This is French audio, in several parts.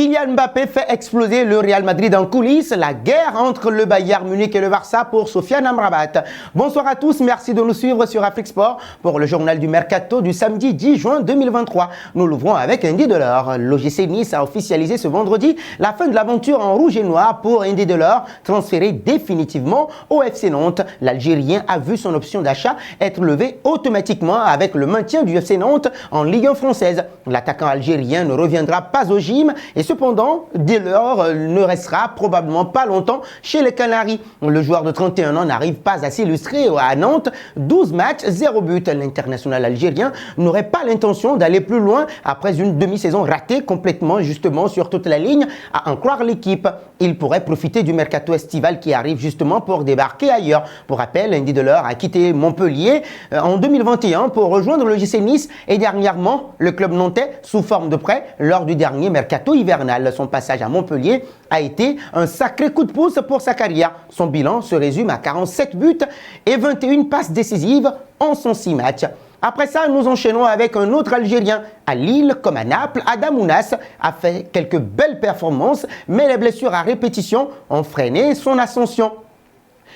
Kylian Mbappé fait exploser le Real Madrid en coulisses. La guerre entre le Bayern Munich et le Barça pour Sofiane Amrabat. Bonsoir à tous, merci de nous suivre sur Afrique Sport pour le journal du Mercato du samedi 10 juin 2023. Nous l'ouvrons avec Indy Delors. L'OGC Nice a officialisé ce vendredi la fin de l'aventure en rouge et noir pour Indy Delors, transféré définitivement au FC Nantes. L'Algérien a vu son option d'achat être levée automatiquement avec le maintien du FC Nantes en Ligue 1 française. L'attaquant algérien ne reviendra pas au gym et cependant, Delors ne restera probablement pas longtemps chez les Canaries. Le joueur de 31 ans n'arrive pas à s'illustrer à Nantes. 12 matchs, 0 but. L'international algérien n'aurait pas l'intention d'aller plus loin après une demi-saison ratée complètement justement sur toute la ligne, à en croire l'équipe. Il pourrait profiter du mercato estival qui arrive justement pour débarquer ailleurs. Pour rappel, Indy Delors a quitté Montpellier en 2021 pour rejoindre le JC Nice et dernièrement le club nantais sous forme de prêt lors du dernier mercato hivernal. Son passage à Montpellier a été un sacré coup de pouce pour sa carrière. Son bilan se résume à 47 buts et 21 passes décisives en 106 matchs. Après ça, nous enchaînons avec un autre Algérien. À Lille, comme à Naples, Adam Ounas a fait quelques belles performances, mais les blessures à répétition ont freiné son ascension.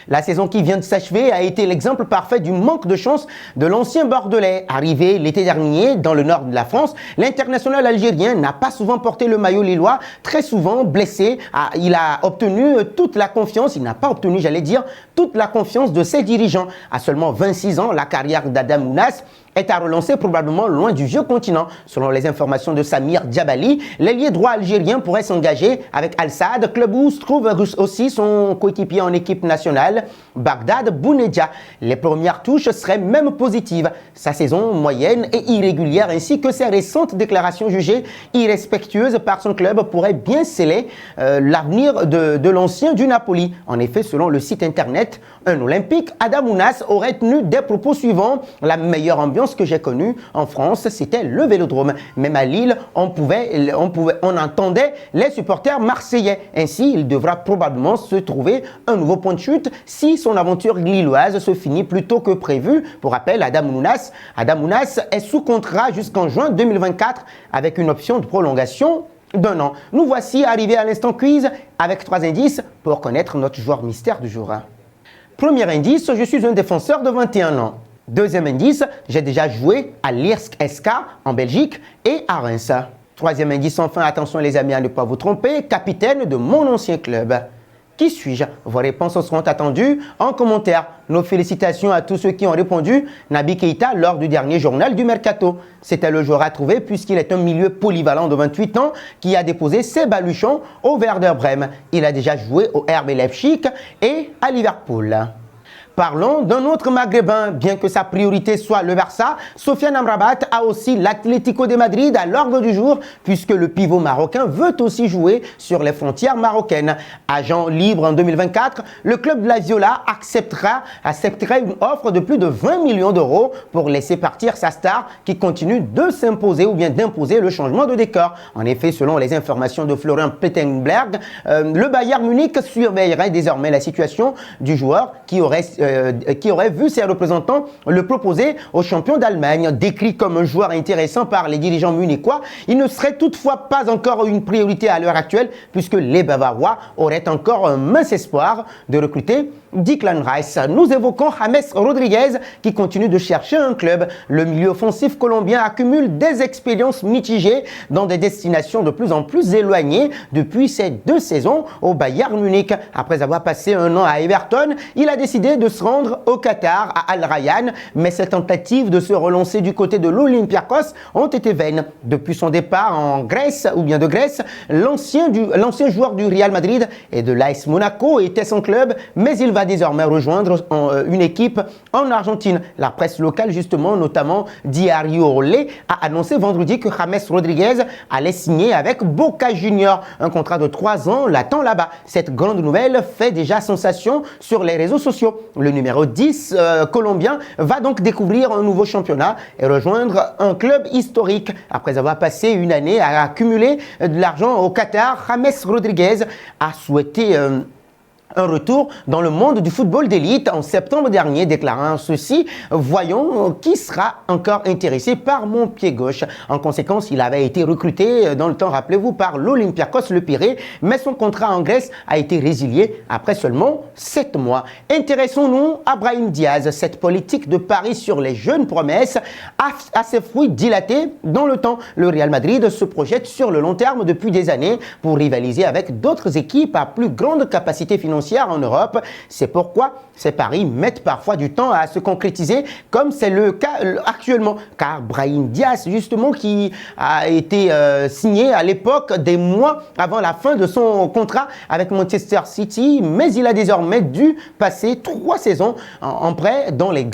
La saison qui vient de s'achever a été l'exemple parfait du manque de chance de l'ancien Bordelais. Arrivé l'été dernier dans le nord de la France, l'international algérien n'a pas souvent porté le maillot lillois, très souvent blessé. Il a obtenu toute la confiance, il n'a pas obtenu, j'allais dire, toute la confiance de ses dirigeants. À seulement 26 ans, la carrière d'Adam Ounas est à relancer probablement loin du vieux continent. Selon les informations de Samir Djabali, l'ailier droit algérien pourrait s'engager avec Al Sadd, club où se trouve aussi son coéquipier en équipe nationale, Bagdad Bounedjah. Les premières touches seraient même positives. Sa saison moyenne et irrégulière ainsi que ses récentes déclarations jugées irrespectueuses par son club pourraient bien sceller l'avenir de l'ancien du Napoli. En effet, selon le site internet Un Olympique, Adam Ounas aurait tenu des propos suivants: la meilleure ambiance que j'ai connue en France, c'était le Vélodrome. Même à Lille, on entendait les supporters marseillais. Ainsi, il devra probablement se trouver un nouveau point de chute si son aventure lilloise se finit plus tôt que prévu. Pour rappel, Adam Ounas est sous contrat jusqu'en juin 2024 avec une option de prolongation d'un an. Nous voici arrivés à l'instant quiz avec 3 indices pour connaître notre joueur mystère du jour. Premier indice, je suis un défenseur de 21 ans. Deuxième indice, j'ai déjà joué à l'Irsk SK en Belgique et à Reims. Troisième indice, enfin, attention les amis à ne pas vous tromper, capitaine de mon ancien club. Qui suis-je? Vos réponses seront attendues en commentaire. Nos félicitations à tous ceux qui ont répondu. Naby Keïta lors du dernier journal du Mercato. C'était le joueur à trouver puisqu'il est un milieu polyvalent de 28 ans qui a déposé ses baluchons au Werder Brême. Il a déjà joué au RB Leipzig et à Liverpool. Parlons d'un autre maghrébin. Bien que sa priorité soit le Barça, Sofiane Amrabat a aussi l'Atlético de Madrid à l'ordre du jour puisque le pivot marocain veut aussi jouer sur les frontières marocaines. Agent libre en 2024, le club de la Viola accepterait une offre de plus de 20 millions d'euros pour laisser partir sa star qui continue de s'imposer ou bien d'imposer le changement de décor. En effet, selon les informations de Florian Plettenberg, le Bayern Munich surveillerait désormais la situation du joueur qui aurait vu ses représentants le proposer au champion d'Allemagne. Décrit comme un joueur intéressant par les dirigeants munichois, il ne serait toutefois pas encore une priorité à l'heure actuelle puisque les Bavarois auraient encore un mince espoir de recruter Declan Rice. Nous évoquons James Rodriguez qui continue de chercher un club. Le milieu offensif colombien accumule des expériences mitigées dans des destinations de plus en plus éloignées depuis ces 2 saisons au Bayern Munich. Après avoir passé un an à Everton, il a décidé de se rendre au Qatar, à Al Rayyan, mais ses tentatives de se relancer du côté de l'Olympiakos ont été vaines. Depuis son départ en Grèce, ou bien de Grèce, l'ancien joueur du Real Madrid et de l'AS Monaco était son club, mais il va désormais rejoindre une équipe en Argentine. La presse locale, justement, notamment Diario Olé, a annoncé vendredi que James Rodriguez allait signer avec Boca Juniors. Un contrat de 3 ans l'attend là-bas. Cette grande nouvelle fait déjà sensation sur les réseaux sociaux. Le numéro 10 colombien va donc découvrir un nouveau championnat et rejoindre un club historique. Après avoir passé une année à accumuler de l'argent au Qatar, James Rodriguez a souhaité un retour dans le monde du football d'élite en septembre dernier, déclarant ceci: voyons qui sera encore intéressé par mon pied gauche. En conséquence, il avait été recruté dans le temps, rappelez-vous, par l'Olympiakos Le Pirée, mais son contrat en Grèce a été résilié après seulement 7 mois. Intéressons-nous à Brahim Diaz. Cette politique de pari sur les jeunes promesses a ses fruits dilatés dans le temps. Le Real Madrid se projette sur le long terme depuis des années pour rivaliser avec d'autres équipes à plus grande capacité financière en Europe. C'est pourquoi ces paris mettent parfois du temps à se concrétiser, comme c'est le cas actuellement. Car Brahim Diaz, justement, qui a été signé à l'époque des mois avant la fin de son contrat avec Manchester City, mais il a désormais dû passer 3 saisons en prêt dans les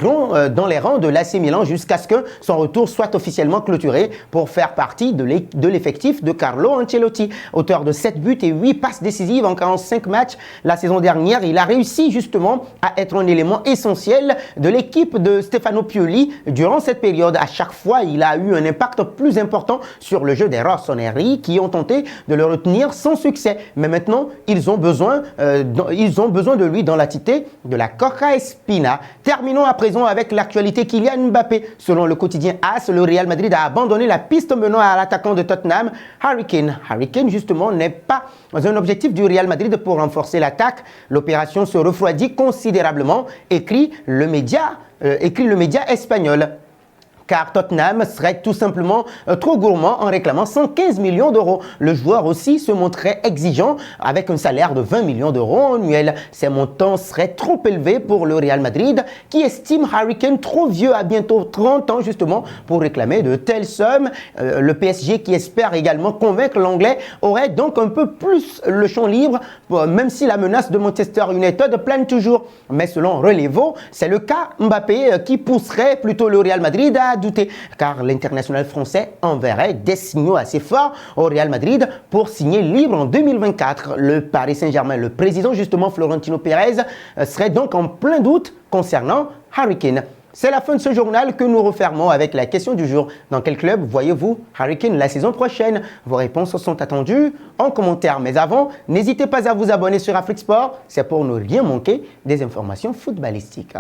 rangs de l'AC Milan jusqu'à ce que son retour soit officiellement clôturé pour faire partie de l'effectif de Carlo Ancelotti. Auteur de 7 buts et 8 passes décisives en 45 matchs la saison dernière, il a réussi justement à être un élément essentiel de l'équipe de Stefano Pioli durant cette période. À chaque fois, il a eu un impact plus important sur le jeu des Rossoneri qui ont tenté de le retenir sans succès. Mais maintenant, ils ont besoin de lui dans la cité de la Coca Espina. Terminons à présent avec l'actualité Kylian Mbappé. Selon le quotidien AS, le Real Madrid a abandonné la piste menant à l'attaquant de Tottenham, Harry Kane. Harry Kane, justement, n'est pas un objectif du Real Madrid pour renforcer l'attaque. L'opération se refroidit considérablement, écrit le média espagnol. Car Tottenham serait tout simplement trop gourmand en réclamant 115 millions d'euros. Le joueur aussi se montrait exigeant avec un salaire de 20 millions d'euros annuels. Ces montants seraient trop élevés pour le Real Madrid qui estime Harry Kane trop vieux, à bientôt 30 ans justement, pour réclamer de telles sommes. Le PSG qui espère également convaincre l'Anglais aurait donc un peu plus le champ libre, même si la menace de Manchester United plane toujours. Mais selon Relevo, c'est le cas Mbappé qui pousserait plutôt le Real Madrid à douter, car l'international français enverrait des signaux assez forts au Real Madrid pour signer libre en 2024. Le Paris Saint-Germain, le président justement Florentino Pérez, serait donc en plein doute concernant Harry Kane. C'est la fin de ce journal que nous refermons avec la question du jour. Dans quel club voyez-vous Harry Kane la saison prochaine? Vos réponses sont attendues en commentaire. Mais avant, n'hésitez pas à vous abonner sur Afrique Sport. C'est pour ne rien manquer des informations footballistiques.